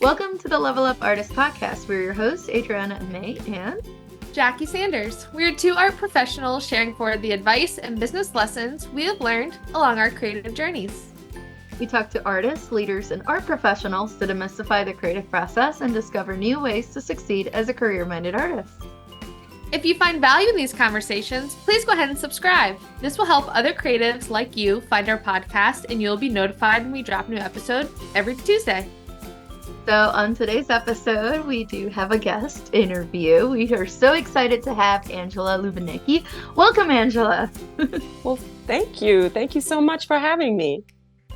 Welcome to the Level Up Artist Podcast. We're your hosts, Adriana and May, and Jackie Sanders. We're two art professionals sharing forward the advice and business lessons we have learned along our creative journeys. We talk to artists, leaders, and art professionals to demystify the creative process and discover new ways to succeed as a career-minded artist. If you find value in these conversations, please go ahead and subscribe. This will help other creatives like you find our podcast, and you'll be notified when we drop a new episode every Tuesday. So on today's episode, we do have a guest interview. We are so excited to have Angela Lubinecky. Welcome, Angela. Well, thank you. Thank you so much for having me.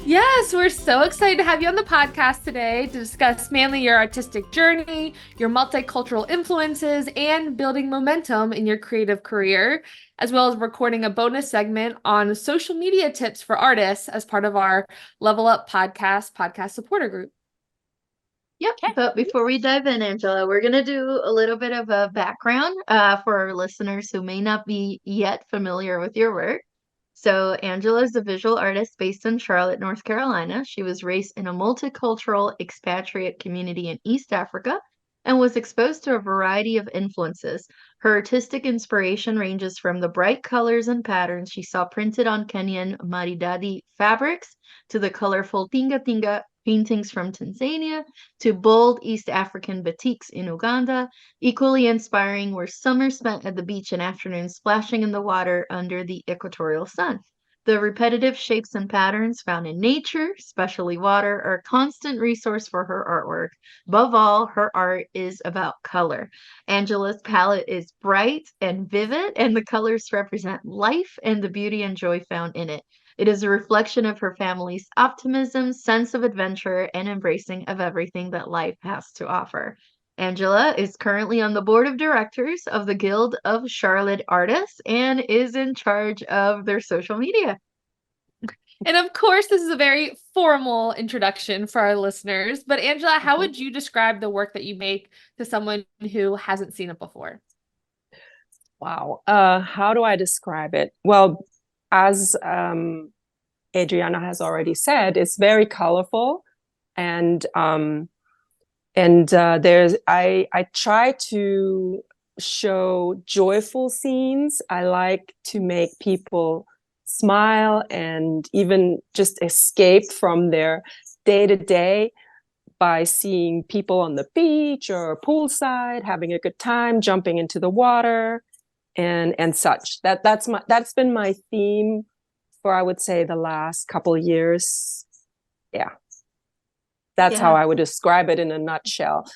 Yes, we're so excited to have you on the podcast today to discuss mainly your artistic journey, your multicultural influences, and building momentum in your creative career, as well as recording a bonus segment on social media tips for artists as part of our Level Up podcast supporter group. Yep, Okay. but before we dive in, Angela, we're going to do a little bit of a background for our listeners who may not be yet familiar with your work. So Angela is a visual artist based in Charlotte, North Carolina. She was raised in a multicultural expatriate community in East Africa and was exposed to a variety of influences. Her artistic inspiration ranges from the bright colors and patterns she saw printed on Kenyan maridadi fabrics to the colorful tinga tinga paintings from Tanzania to bold East African batiks in Uganda. Equally inspiring were summers spent at the beach and afternoons splashing in the water under the equatorial sun. The repetitive shapes and patterns found in nature, especially water, are a constant resource for her artwork. Above all, her art is about color. Angela's palette is bright and vivid, and the colors represent life and the beauty and joy found in it. It is a reflection of her family's optimism, sense of adventure, and embracing of everything that life has to offer. Angela is currently on the board of directors of the Guild of Charlotte Artists and is in charge of their social media. And of course, this is a very formal introduction for our listeners. But Angela, how would you describe the work that you make to someone who hasn't seen it before? Wow. How do I describe it? Well, as Adriana has already said, it's very colorful, and there's I try to show joyful scenes. I like to make people smile and even just escape from their day-to-day by seeing people on the beach or poolside having a good time, jumping into the water and such. That's been my theme for, I would say, the last couple of years. Yeah. That's how I would describe it in a nutshell.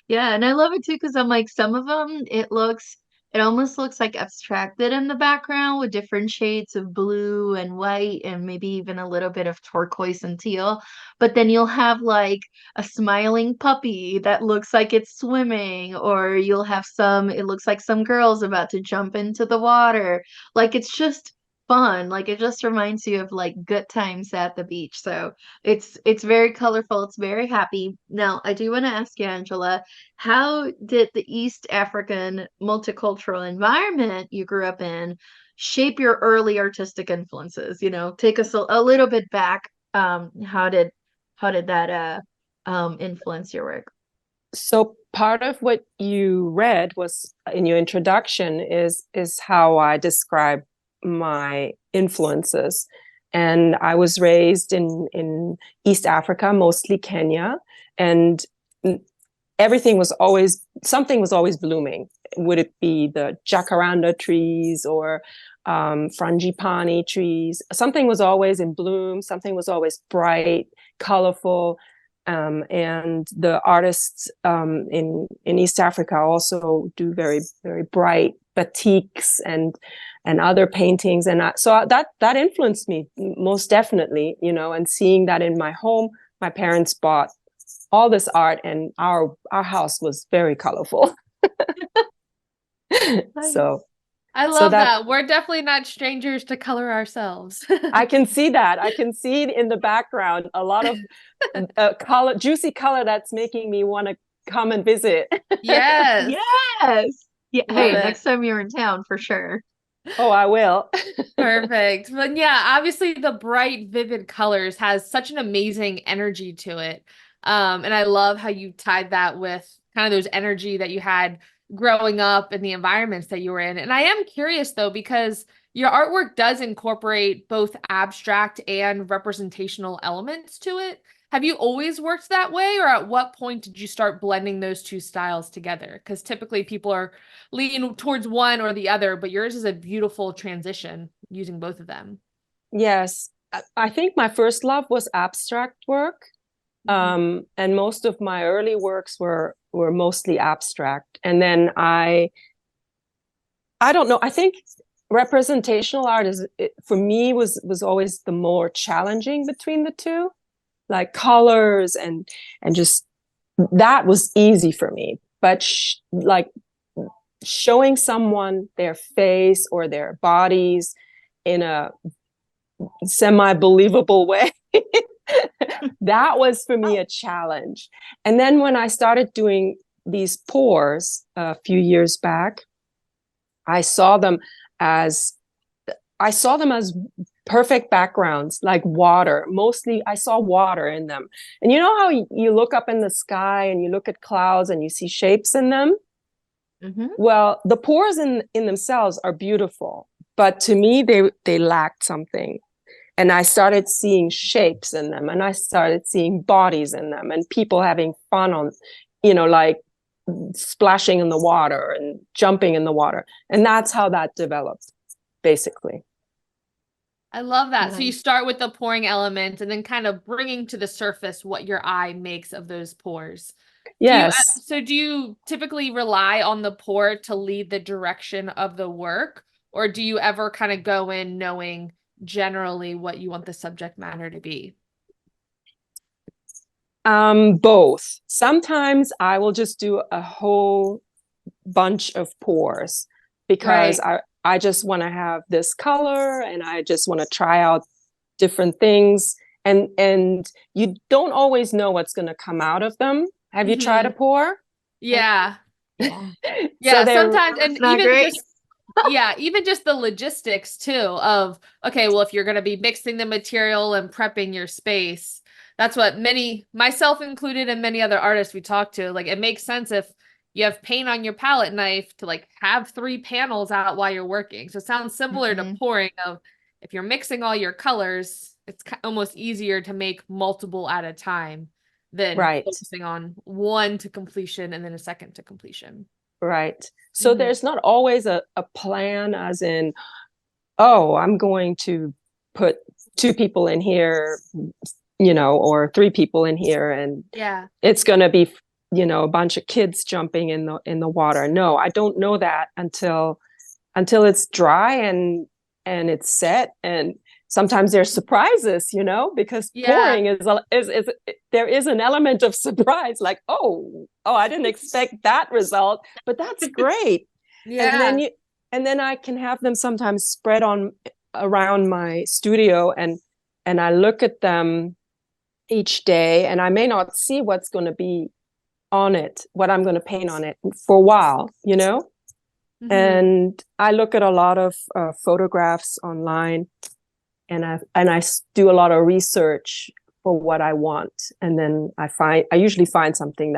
Yeah, and I love it too because I'm like, some of them, it almost looks like abstracted in the background with different shades of blue and white and maybe even a little bit of turquoise and teal. But then you'll have like a smiling puppy that looks like it's swimming, or you'll have it looks like some girl's about to jump into the water. Like it's just fun. Like it just reminds you of like good times at the beach. So it's very colorful. It's very happy. Now, I do want to ask you, Angela, how did the East African multicultural environment you grew up in shape your early artistic influences? You know, take us a little bit back. How did that influence your work? So part of what you read was in your introduction is how I describe my influences. And I was raised in East Africa, mostly Kenya, and something was always blooming. Would it be the jacaranda trees or frangipani trees? Something was always in bloom. Something was always bright, colorful. And the artists in East Africa also do very, very bright batiks and other paintings. And so that influenced me most definitely, and seeing that in my home. My parents bought all this art, and our house was very colorful. So I love that. We're definitely not strangers to color ourselves. I can see that. I can see in the background a lot of color, juicy color that's making me want to come and visit. Yes. Yes. Yeah. Hey, Love it. next time you're in town, for sure. Oh, I will. Perfect. But yeah, obviously the bright, vivid colors has such an amazing energy to it. And I love how you tied that with kind of those energy that you had growing up and the environments that you were in. And I am curious though, because your artwork does incorporate both abstract and representational elements to it. Have you always worked that way, or at what point did you start blending those two styles together? Because typically people are leaning towards one or the other, but yours is a beautiful transition using both of them. Yes, I think my first love was abstract work. And most of my early works were mostly abstract. And then I don't know, I think representational art for me was always the more challenging between the two, like colors and just that was easy for me. But like showing someone their face or their bodies in a semi-believable way, that was for me a challenge. And then when I started doing these pours a few years back, I saw them as perfect backgrounds, like water. Mostly I saw water in them. And you know how you look up in the sky and you look at clouds and you see shapes in them? Well, the pores in themselves are beautiful, but to me they lacked something. And I started seeing shapes in them, and I started seeing bodies in them, and people having fun on, like splashing in the water and jumping in the water. And that's how that developed, basically. I love that. So Nice. you start with the pouring element and then kind of bringing to the surface what your eye makes of those pores. Yes. Do you typically rely on the pour to lead the direction of the work, or do you ever kind of go in knowing generally what you want the subject matter to be? Both. Sometimes I will just do a whole bunch of pours because I just want to have this color and I just want to try out different things. And you don't always know what's going to come out of them. Have you tried a pour? Yeah. Yeah. Yeah, So sometimes, and It's not even great. just even just the logistics too of, okay, well, if you're going to be mixing the material and prepping your space, that's what myself included and many other artists we talk to, like it makes sense if you have paint on your palette knife to like have 3 panels out while you're working. So it sounds similar to pouring of if you're mixing all your colors, it's almost easier to make multiple at a time than right. focusing on one to completion and then a second to completion. Right. So there's not always a plan as in, oh, I'm going to put 2 people in here, or 3 people in here, and it's going to be, a bunch of kids jumping in the water. No, I don't know that until it's dry and it's set. And sometimes there's surprises, because pouring is there is an element of surprise, like, oh, I didn't expect that result, but that's great. And then I can have them sometimes spread on around my studio, and I look at them each day, and I may not see what's going to be on it, what I'm going to paint on it for a while, and I look at a lot of photographs online, and I do a lot of research for what I want, and then I usually find something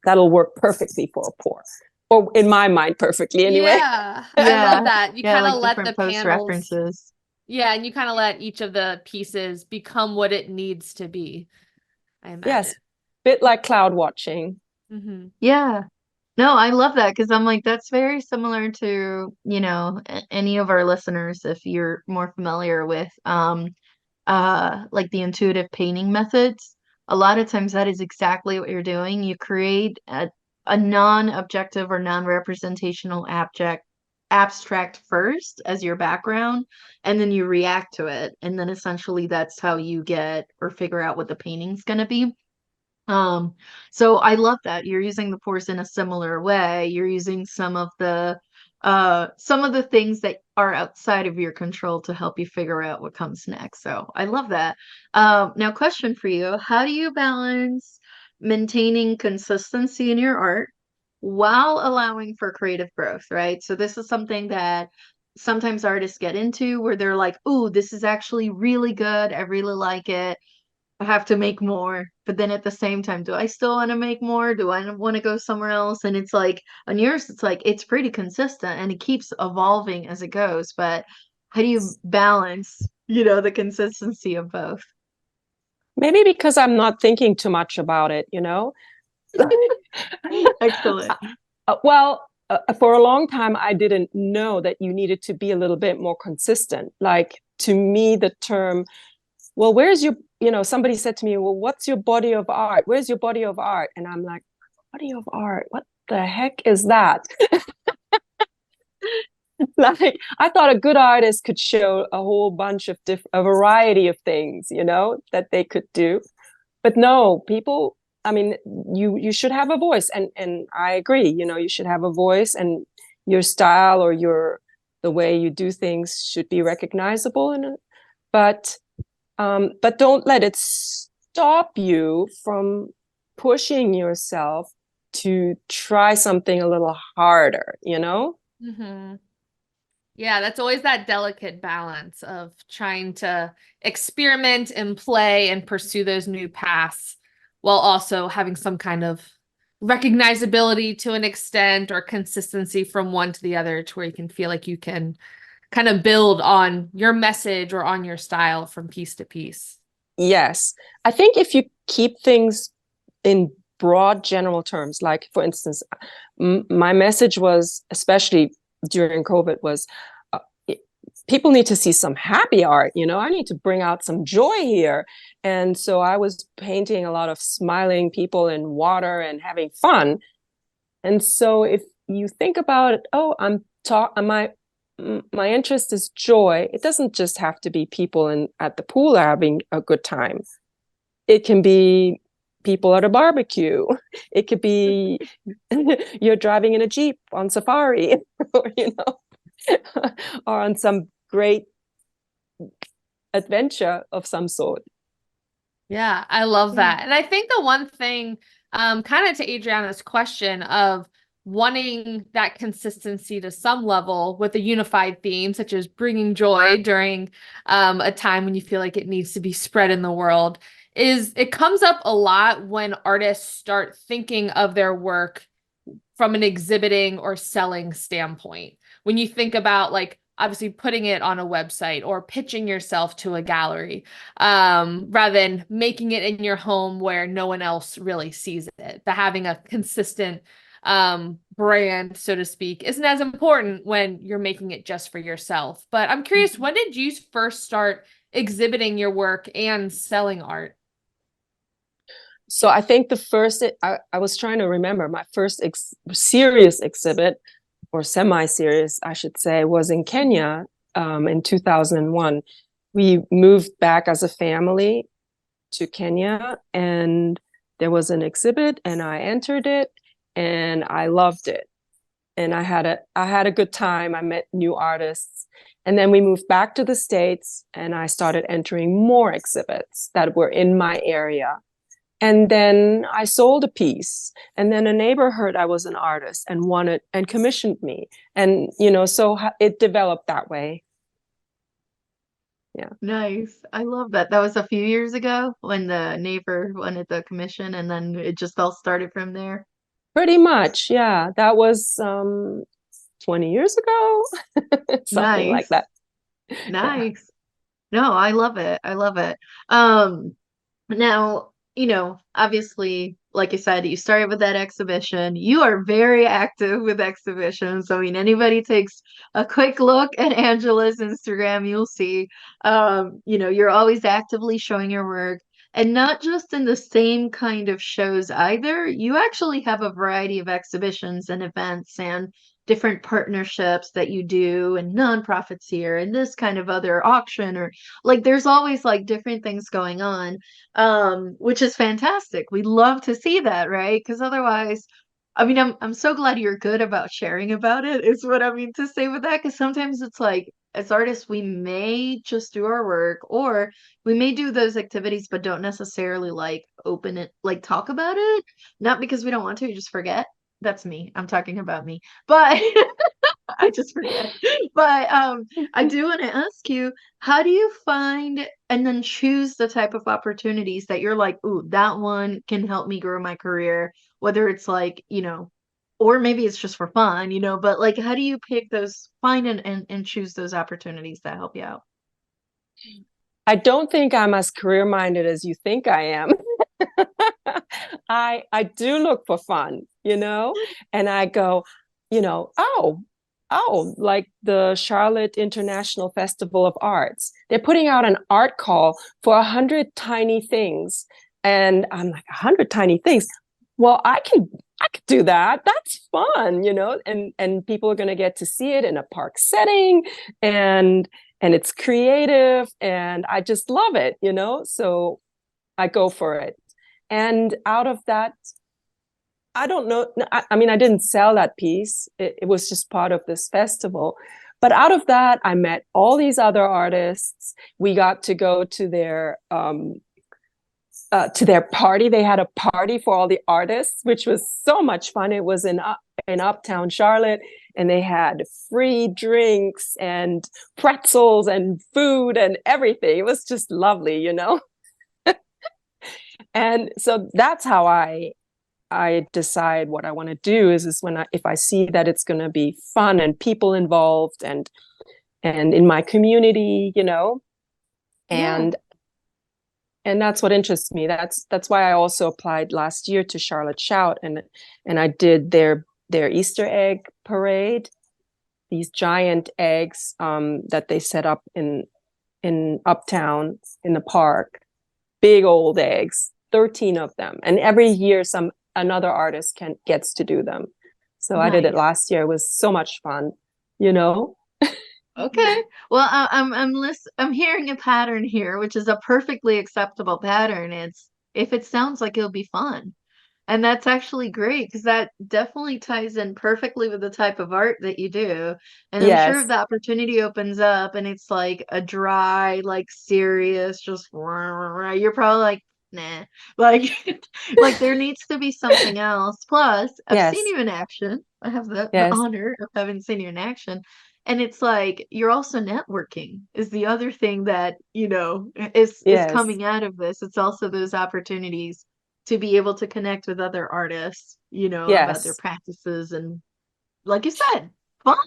that'll work perfectly for a pour, or in my mind perfectly anyway. I love that. You kind of like let the different post panels references. and you kind of let each of the pieces become what it needs to be, I imagine. Yes, bit like cloud watching. Yeah. No, I love that because I'm like, that's very similar to, any of our listeners, if you're more familiar with like the intuitive painting methods. A lot of times that is exactly what you're doing. You create a non-objective or non-representational abstract first as your background, and then you react to it. And then essentially that's how you get or figure out what the painting's gonna be. So I love that you're using the pores in a similar way. You're using some of the things that are outside of your control to help you figure out what comes next. So I love that. Now question for you, how do you balance maintaining consistency in your art while allowing for creative growth, right? So this is something that sometimes artists get into where they're like, "Ooh, this is actually really good. I really like it." I have to make more. But then at the same time, do I still want to make more? Do I want to go somewhere else? And it's like on yours, it's like it's pretty consistent and it keeps evolving as it goes. But how do you balance, the consistency of both? Maybe because I'm not thinking too much about it, you know? Excellent. For a long time, I didn't know that you needed to be a little bit more consistent. Like to me, the term, well, where's your, somebody said to me, well, what's your body of art? Where's your body of art? And I'm like, body of art? What the heck is that? Like, I thought a good artist could show a whole bunch of a variety of things, that they could do. But no, people, I mean, you should have a voice, and I agree, you should have a voice, and your style or the way you do things should be recognizable, but don't let it stop you from pushing yourself to try something a little harder, Mm-hmm. Yeah, that's always that delicate balance of trying to experiment and play and pursue those new paths while also having some kind of recognizability to an extent or consistency from one to the other to where you can feel like you can kind of build on your message or on your style from piece to piece. Yes. I think if you keep things in broad general terms, like for instance, my message was, especially during COVID, was people need to see some happy art. I need to bring out some joy here. And so I was painting a lot of smiling people in water and having fun. And so if you think about it, oh, my interest is joy. It doesn't just have to be people at the pool having a good time. It can be people at a barbecue. It could be you're driving in a Jeep on safari, or, or on some great adventure of some sort. Yeah, I love that. And I think the one thing, kind of to Adriana's question of wanting that consistency to some level with a unified theme, such as bringing joy during a time when you feel like it needs to be spread in the world, is it comes up a lot when artists start thinking of their work from an exhibiting or selling standpoint. When you think about like obviously putting it on a website or pitching yourself to a gallery, rather than making it in your home where no one else really sees it. But having a consistent brand, so to speak, isn't as important when you're making it just for yourself. But I'm curious, when did you first start exhibiting your work and selling art? So I think I was trying to remember my first serious exhibit, or semi-serious, I should say, was in Kenya in 2001. We moved back as a family to Kenya, and there was an exhibit, and I entered it, and I loved it. And I had a good time. I met new artists. And then we moved back to the States, and I started entering more exhibits that were in my area. And then I sold a piece, and then a neighbor heard I was an artist and wanted and commissioned me. And, so it developed that way. Yeah. Nice. I love that. That was a few years ago when the neighbor wanted the commission and then it just all started from there. Pretty much. Yeah. That was 20 years ago, something like Nice. that. Yeah. Nice. No, I love it. I love it. Now, obviously, like I said, you started with that exhibition. You are very active with exhibitions. I mean, anybody takes a quick look at Angela's Instagram, you'll see, you're always actively showing your work. And not just in the same kind of shows either. You actually have a variety of exhibitions and events and different partnerships that you do and nonprofits here and this kind of other auction or like there's always like different things going on, which is fantastic. We love to see that, right? Because otherwise, I mean, I'm so glad you're good about sharing about it, is what I mean to say with that. Because sometimes it's like, as artists, we may just do our work or we may do those activities, but don't necessarily like open it, like talk about it. Not because we don't want to, just forget. That's me. I'm talking about me. But I just forget. But I do want to ask you, how do you find and then choose the type of opportunities that you're like, ooh, that one can help me grow my career, whether it's like, or maybe it's just for fun, but like how do you pick those, find and choose those opportunities that help you out? I don't think I'm as career minded as you think I am. I do look for fun, and I go, like the Charlotte International Festival of Arts. They're putting out an art call for 100 tiny things. And I'm like, 100 tiny things. Well, I could do that. That's fun, and people are going to get to see it in a park setting, and it's creative, and I just love it, so I go for it. And out of that, I don't know, I mean, I didn't sell that piece. It was just part of this festival. But out of that, I met all these other artists. We got to go to their party. They had a party for all the artists, which was so much fun. It was in Uptown Charlotte, and they had free drinks and pretzels and food and everything. It was just lovely, And so that's how I decide what I want to do is when if I see that it's going to be fun and people involved and in my community, and and that's what interests me. That's why I also applied last year to Charlotte Shout, and I did their Easter egg parade, these giant eggs that they set up in Uptown in the park, big old eggs, 13 of them, and every year another artist gets to do them. So I did it last year. It was so much fun, Okay. Well, I'm hearing a pattern here, which is a perfectly acceptable pattern. It's if it sounds like it'll be fun. And that's actually great because that definitely ties in perfectly with the type of art that you do. And I'm sure if Yes, the opportunity opens up and it's like a dry, like serious, just you're probably like, nah. Like like there needs to be something else. Plus, I've seen yes, you in action. I have the yes, honor of having seen you in action. And it's like you're also networking is the other thing that, is yes, coming out of this. It's also those opportunities to be able to connect with other artists, about their yes. practices and like you said, fun.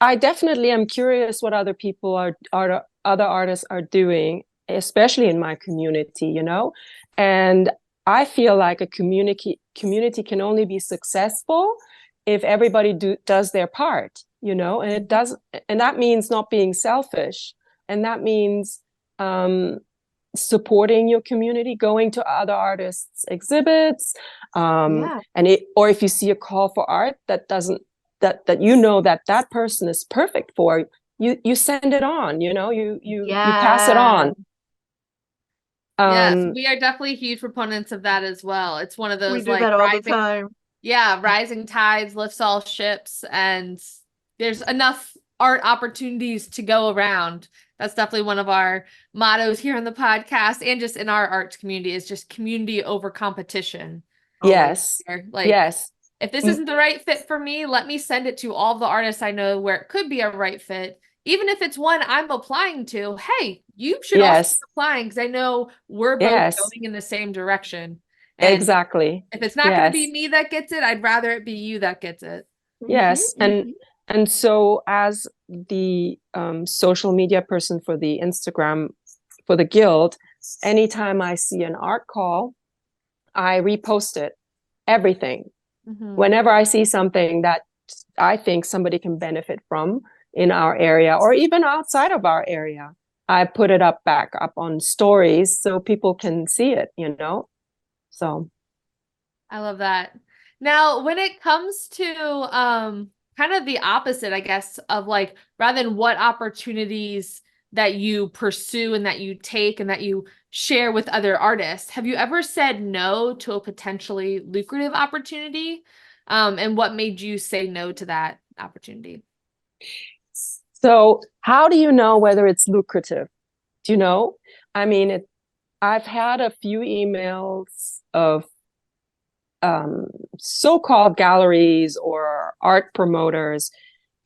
I definitely am curious what other people are other artists are doing, especially in my community, and I feel like a community can only be successful if everybody does their part, and it does, and that means not being selfish, and that means supporting your community, going to other artists' exhibits, Yeah. or if you see a call for art that doesn't that that person is perfect for, you send it on, you pass it Yeah. on. Yes, Um, we are definitely huge proponents of that as well. It's one of We those do like that all the time. rising tides lifts all ships, and there's enough art opportunities to go around. That's definitely one of our mottos here on the podcast and just in our arts community is just community over competition. Always. yes, Like, yes, if this isn't the right fit for me, let me send it to all the artists I know where it could be a right fit. Even if it's one I'm applying to, hey, you should also be yes, applying because I know we're both yes, going in the same direction. And exactly, if it's not going to be yes, me that gets it, I'd rather it be you that gets it. yes. Hmm. And so as the social media person for the Instagram for the guild, anytime I see an art call, I repost it, everything. Mm-hmm. Whenever I see something that I think somebody can benefit from in our area or even outside of our area, I put it back up on stories so people can see it, So I love that. Now, when it comes to kind of the opposite, I guess, of like rather than what opportunities that you pursue and that you take and that you share with other artists, have you ever said no to a potentially lucrative opportunity? And what made you say no to that opportunity? so how do you know whether it's lucrative? Do you know? I mean, I've had a few emails of so-called galleries or art promoters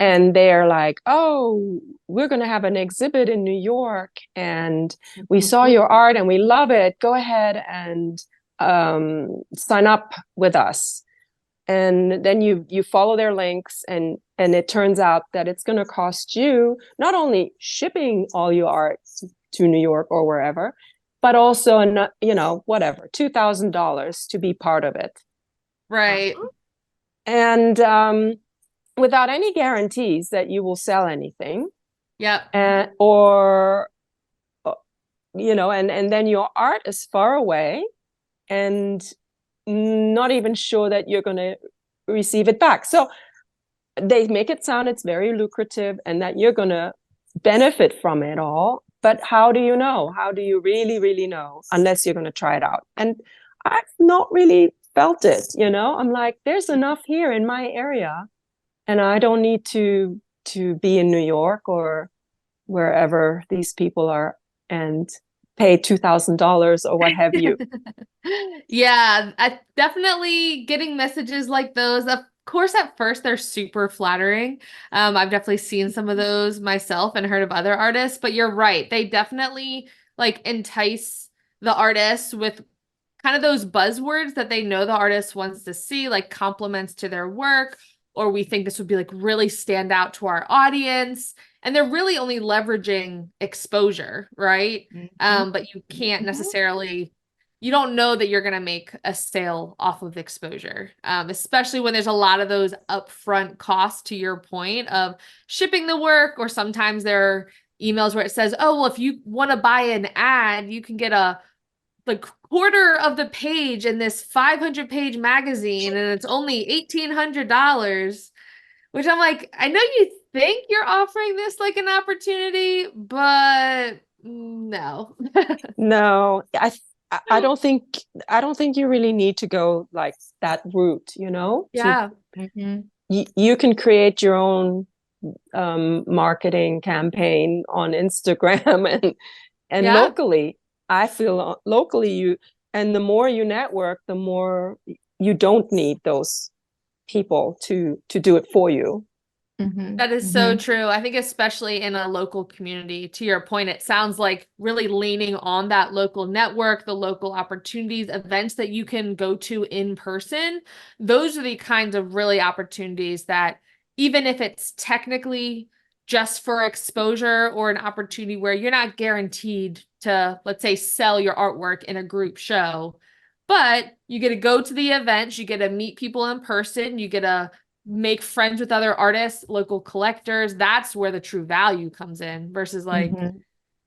and they're like, oh, we're going to have an exhibit in New York, and we saw your art and we love it. Go ahead and sign up with us. And then you follow their links, and it turns out that it's going to cost you not only shipping all your art to New York or wherever, but also, whatever, $2,000 to be part of it. Right. And without any guarantees that you will sell anything. Yep. And then your art is far away and not even sure that you're going to receive it back. So they make it sound it's very lucrative and that you're going to benefit from it all. But how do you know? How do you really, really know unless you're going to try it out? And I've not really felt it, I'm like, there's enough here in my area, and I don't need to be in New York or wherever these people are and pay $2,000 or what have you. Yeah, definitely getting messages like those. Of course, at first they're super flattering. I've definitely seen some of those myself and heard of other artists, but you're right. They definitely like entice the artists with kind of those buzzwords that they know the artist wants to see, like compliments to their work, or we think this would be like really stand out to our audience. And they're really only leveraging exposure, right? But you can't necessarily, you don't know that you're going to make a sale off of exposure, especially when there's a lot of those upfront costs, to your point, of shipping the work, or sometimes there are emails where it says, oh, well, if you want to buy an ad, you can get the quarter of the page in this 500-page magazine, and it's only $1,800, which I'm like, I know you think you're offering this like an opportunity, but no. No, I don't think you really need to go like that route, Yeah. You can create your own marketing campaign on Instagram and Yeah. locally. I feel locally and the more you network, the more you don't need those people to do it for you. That is so true. I think especially in a local community, to your point, it sounds like really leaning on that local network, the local opportunities, events that you can go to in person. Those are the kinds of really opportunities that, even if it's technically just for exposure or an opportunity where you're not guaranteed to, let's say, sell your artwork in a group show, but you get to go to the events, you get to meet people in person, you get to make friends with other artists, local collectors. That's where the true value comes in versus like,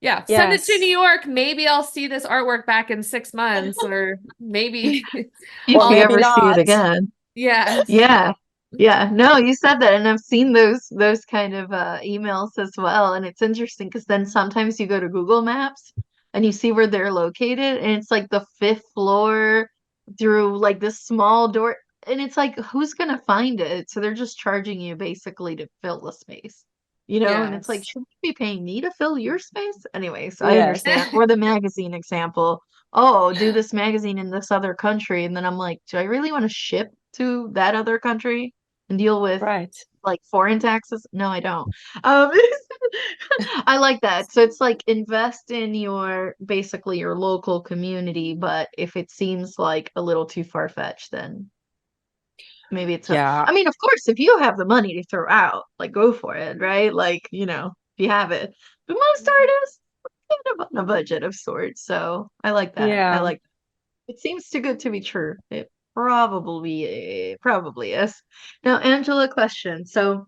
yeah, send it to New York. Maybe I'll see this artwork back in 6 months, or maybe If you maybe ever see it not. again. Yes. Yeah. Yeah. No, you said that, and I've seen those kind of emails as well. And it's interesting because then sometimes you go to Google Maps and you see where they're located, and it's like the fifth floor through like this small door. And it's like, who's gonna find it? So they're just charging you basically to fill the space, and it's like, Yes. should you be paying me to fill your space? Anyways, I Yes. understand. Or the magazine example. Oh, do this magazine in this other country. And then I'm like, do I really want to ship to that other country and deal with Right. like foreign taxes? No, I don't. Um, I like that. So it's like invest in basically your local community, but if it seems like a little too far-fetched, then maybe Yeah. I mean, of course, if you have the money to throw out, like go for it, right? Like, if you have it. But most artists kind of on a budget of sorts. So I like that. I Yeah. like it seems too good to be true. It probably is. Now, Angela, question. So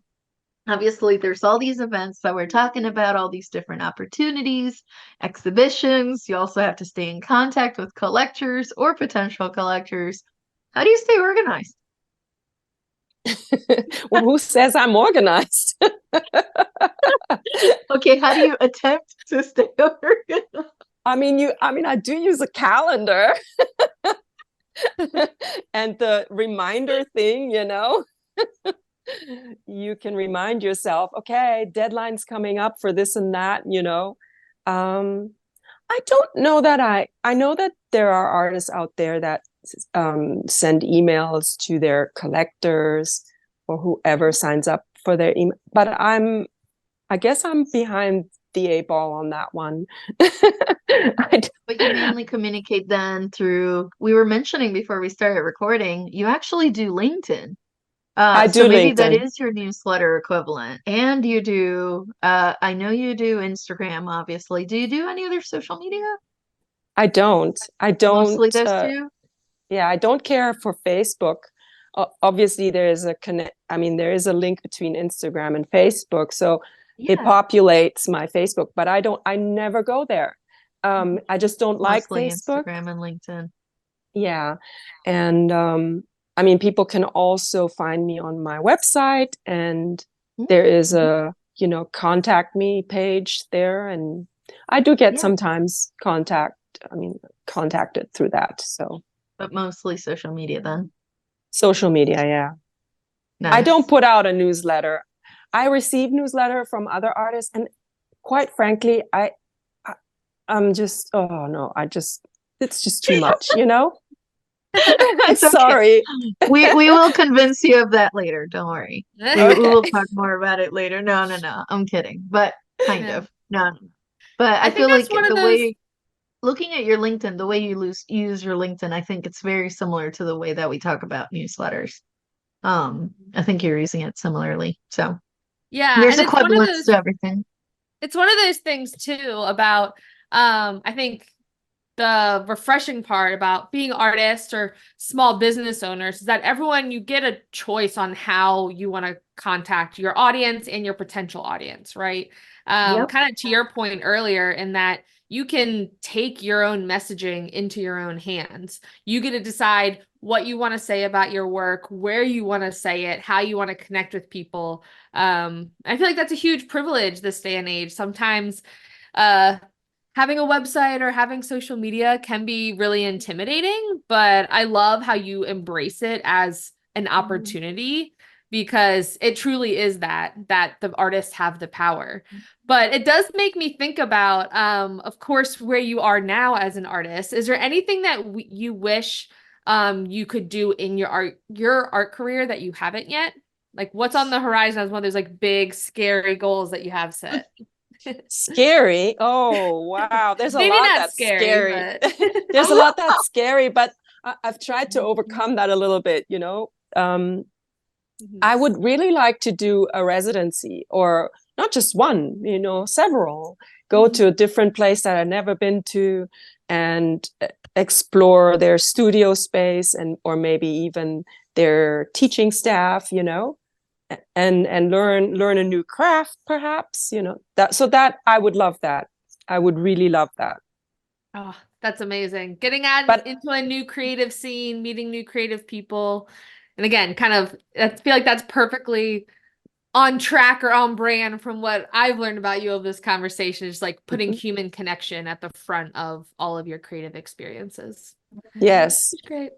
obviously there's all these events that we're talking about, all these different opportunities, exhibitions. You also have to stay in contact with collectors or potential collectors. How do you stay organized? Well, who says I'm organized? Okay, how do you attempt to stay organized? I do use a calendar and the reminder thing, you can remind yourself, okay, deadline's coming up for this and that, I don't know that I know that there are artists out there that send emails to their collectors or whoever signs up for their email. But I guess I'm behind the 8 ball on that one. But you mainly communicate then through, we were mentioning before we started recording, you actually do LinkedIn. I So do maybe that LinkedIn. is your newsletter equivalent. And you do, I know you do Instagram, obviously. Do you do any other social media? I don't. Mostly those two? Yeah, I don't care for Facebook. Obviously, there is a connect. I mean, there is a link between Instagram and Facebook, so it Yeah, populates my Facebook. But I don't. I never go there. I just don't like mostly Facebook. Instagram and LinkedIn. Yeah, and I mean, people can also find me on my website, and there is Mhm. a contact me page there, and I do get Yeah, sometimes contacted through that. So but mostly social media then. social media, yeah. I don't Nice. put out a newsletter. I receive newsletter from other artists, and quite frankly, I I'm just, oh no, it's just too much, you know? I'm It's okay. sorry. We will convince you of that later. Don't worry. We will Okay. talk more about it later. No, no, no. I'm kidding, but kind Yeah. of. No, no, no. But I I think feel that's like one of the those. way looking at your LinkedIn, the way you use your LinkedIn, I think it's very similar to the way that we talk about newsletters. I think you're using it similarly. So Yeah, there's and equivalence to everything. it's one of those things too about I think the refreshing part about being artists or small business owners is that everyone, you get a choice on how you want to contact your audience and your potential audience, right? Yep. Kind of to your point earlier, in that you can take your own messaging into your own hands. You get to decide what you want to say about your work, where you want to say it, how you want to connect with people. I feel like that's a huge privilege this day and age. Sometimes uh having a website or having social media can be really intimidating, but I love how you embrace it as an opportunity, because it truly is that the artists have the power. But it does make me think about, of course, where you are now as an artist. Is there anything that you wish you could do in your art career that you haven't yet? Like, what's on the horizon as one of those like big scary goals that you have set? Scary. Oh, wow. There's a Maybe lot not that's scary, scary. but There's a lot that's scary, but I've tried to overcome that a little bit, you know. Mhm. I would really like to do a residency, or not just one, several. Go to a different place that I've never been to, and explore their studio space, and or maybe even their teaching staff, and learn a new craft, perhaps, that I would love that. I would really love that. Oh, that's amazing. Getting added But into a new creative scene, meeting new creative people. And again, kind of, I feel like that's perfectly on track or on brand from what I've learned about you over this conversation, is like putting human connection at the front of all of your creative experiences. yes, Great.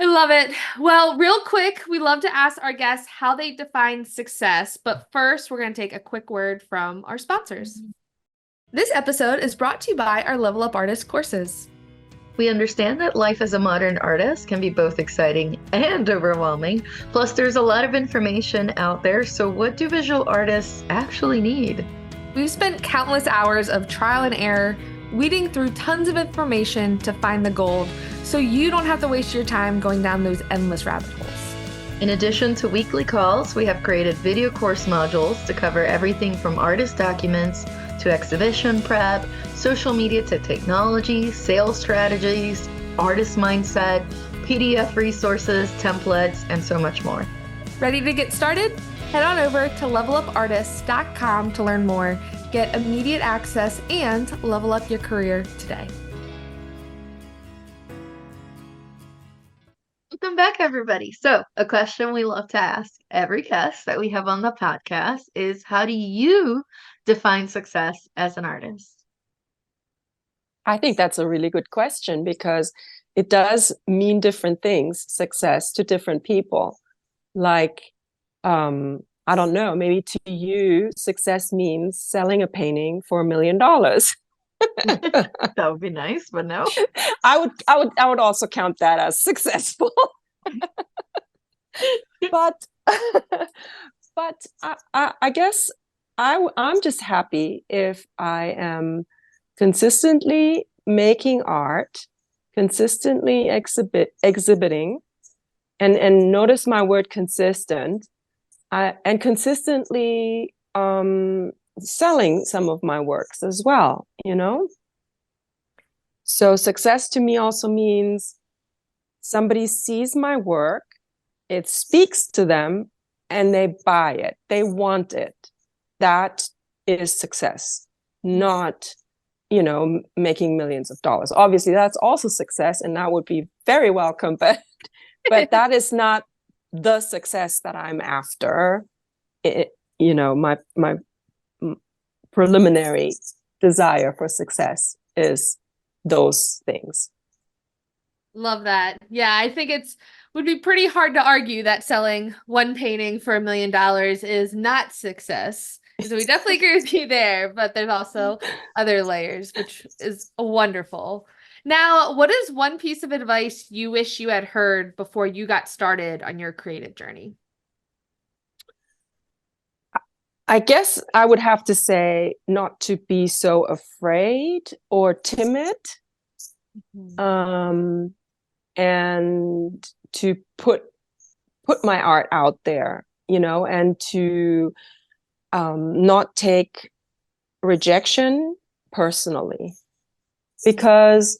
I love it. Well, real quick, we love to ask our guests how they define success. But first, we're going to take a quick word from our sponsors. This episode is brought to you by our Level Up Artist courses. We understand that life as a modern artist can be both exciting and overwhelming. Plus, there's a lot of information out there. So, what do visual artists actually need? We've spent countless hours of trial and error, weeding through tons of information to find the gold, so you don't have to waste your time going down those endless rabbit holes. In addition to weekly calls, we have created video course modules to cover everything from artist documents to exhibition prep, social media to technology, sales strategies, artist mindset, PDF resources, templates, and so much more. Ready to get started? Head on over to levelupartists.com to learn more, get immediate access, and level up your career today. Welcome back, everybody. So, a question we love to ask every guest that we have on the podcast is, how do you define success as an artist? I think that's a really good question, because it does mean different things, success, to different people. Like, I don't know, maybe to you, success means selling a painting for $1 million. That would be nice, but no. I would also count that as successful. But But I guess I'm just happy if I am consistently making art, consistently exhibiting, and notice my word consistent, and consistently selling some of my works as well, you know? So success to me also means somebody sees my work, it speaks to them, and they buy it. They want it. That is success, not, making millions of dollars. Obviously, that's also success, and that would be very welcome, but that is not the success that I'm after. My preliminary desire for success is those things. Love that. Yeah, I think would be pretty hard to argue that selling one painting for $1 million is not success. So we definitely agree with you there, but there's also other layers, which is wonderful. Now, what is one piece of advice you wish you had heard before you got started on your creative journey? I guess I would have to say not to be so afraid or timid, and to put my art out there, and to not take rejection personally, because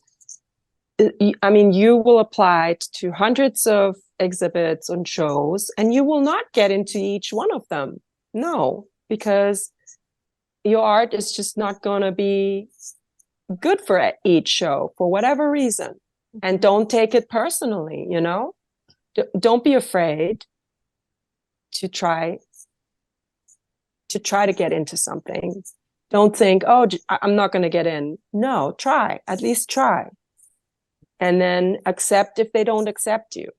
you will apply to hundreds of exhibits and shows, and you will not get into each one of them. No, because your art is just not going to be good for each show for whatever reason. And don't take it personally, don't be afraid to try to get into something. Don't think, oh, I'm not going to get in. No, at least try, and then accept if they don't accept you.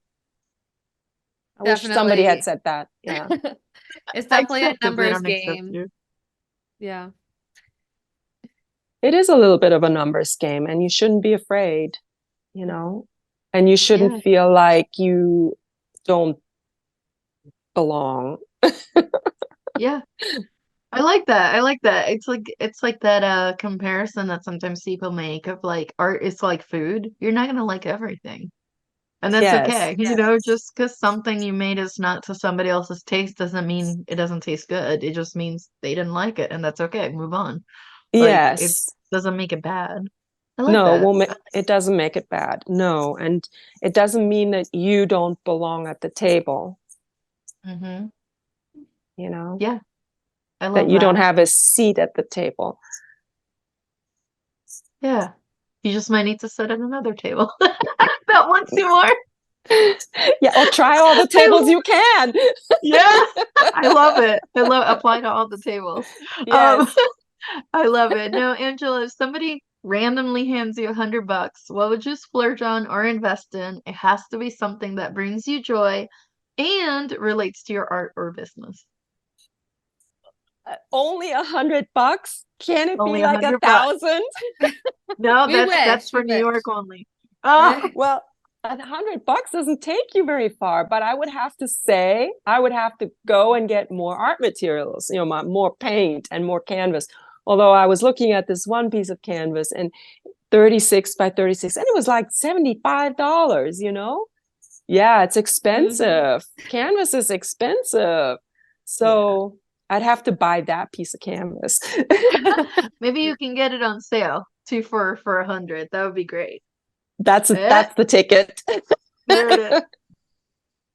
I wish somebody had said that. Yeah. It's definitely a numbers game. Yeah. It is a little bit of a numbers game, and you shouldn't be afraid, and you shouldn't feel like you don't belong. Yeah. I like that. It's like that comparison that sometimes people make of like art is like food. You're not gonna like everything. And that's okay. Just because something you made is not to somebody else's taste doesn't mean it doesn't taste good. It just means they didn't like it, and that's okay. Move on. Like it Yes. doesn't make it bad. I like No, that. well, it doesn't make it bad. No, and it doesn't mean that you don't belong at the table. Mm-hmm. Yeah, I love that you don't that. have a seat at the table. Yeah. You just might need to sit at another table. That wants you more. Yeah, or try all the tables you can. Yeah. I love it. I love apply to all the tables. Yes. I love it. Now, Angela, if somebody randomly hands you $100, what would you splurge on or invest in? It has to be something that brings you joy and relates to your art or business. Only $100? Can it Only be like $100. 1,000? No, We that's for wish. New York only. Oh, Well, $100 doesn't take you very far, but I would have to say I would have to go and get more art materials, more paint and more canvas. Although I was looking at this one piece of canvas, and 36 by 36, and it was like $75, Yeah, it's expensive. Canvas is expensive. So I'd have to buy that piece of canvas. maybe you can get it on sale, two for 100. That would be great. That's the ticket. There it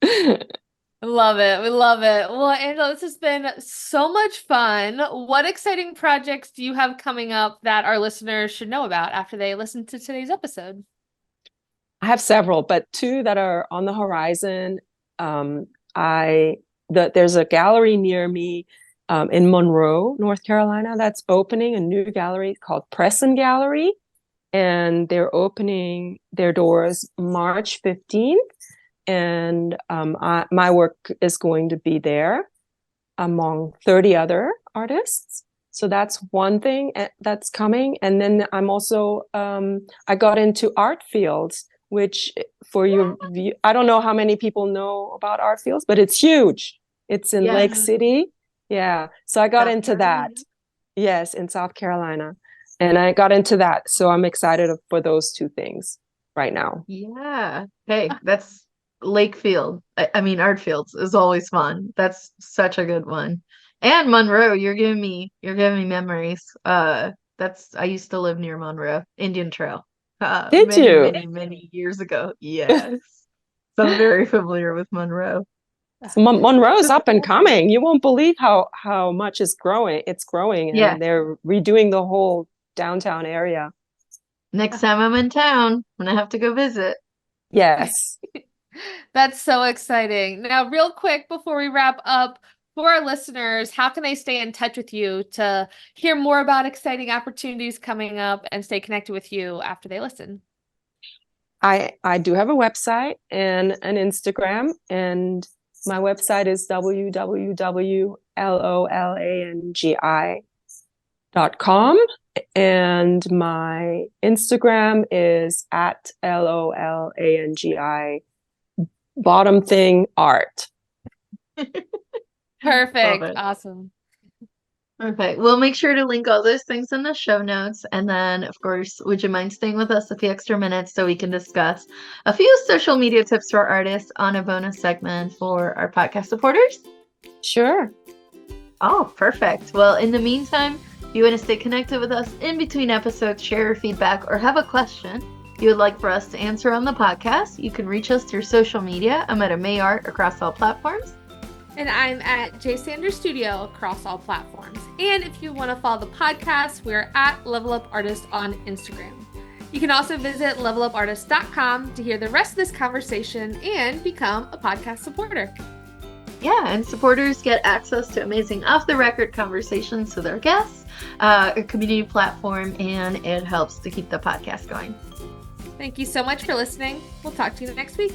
is. Love it. We love it. Well, Angela, this has been so much fun. What exciting projects do you have coming up that our listeners should know about after they listen to today's episode? I have several, but two that are on the horizon. There's a gallery near me in Monroe, North Carolina, that's opening a new gallery called Presson Gallery, and they're opening their doors March 15th. And my work is going to be there among 30 other artists. So that's one thing that's coming. And then I'm also, I got into art fields, which I don't know how many people know about art fields, but it's huge. It's in Lake Yes. City. Yeah. So I got South into Carolina. that. Yes, in South Carolina. And I got into that. So I'm excited for those two things right now. Yeah. Hey, that's Lakefield. I mean, Artfields is always fun. That's such a good one. And Monroe, you're giving me memories. I used to live near Monroe, Indian Trail. Did Many, you? many, many years ago. Yes. So I'm very familiar with Monroe. So Monroe's up and coming. You won't believe how much is growing. It's growing, Yeah. and they're redoing the whole downtown area. Next time I'm in town, I'm gonna have to go visit. Yes. That's so exciting. Now, real quick before we wrap up, for our listeners, how can they stay in touch with you to hear more about exciting opportunities coming up and stay connected with you after they listen? I do have a website and an Instagram, and my website is www.lolangi.com, and my Instagram is at LOLANGI bottom thing art. Love Perfect. it. Awesome. Okay, we'll make sure to link all those things in the show notes. And then, of course, would you mind staying with us a few extra minutes so we can discuss a few social media tips for artists on a bonus segment for our podcast supporters? Sure. Oh, perfect. Well, in the meantime, if you want to stay connected with us in between episodes, share your feedback, or have a question you would like for us to answer on the podcast, you can reach us through social media. I'm at Mayart across all platforms. And I'm at J Sanders Studio across all platforms. And if you want to follow the podcast, we're at Level Up Artist on Instagram. You can also visit levelupartist.com to hear the rest of this conversation and become a podcast supporter. Yeah, and supporters get access to amazing off-the-record conversations with our guests, a community platform, and it helps to keep the podcast going. Thank you so much for listening. We'll talk to you next week.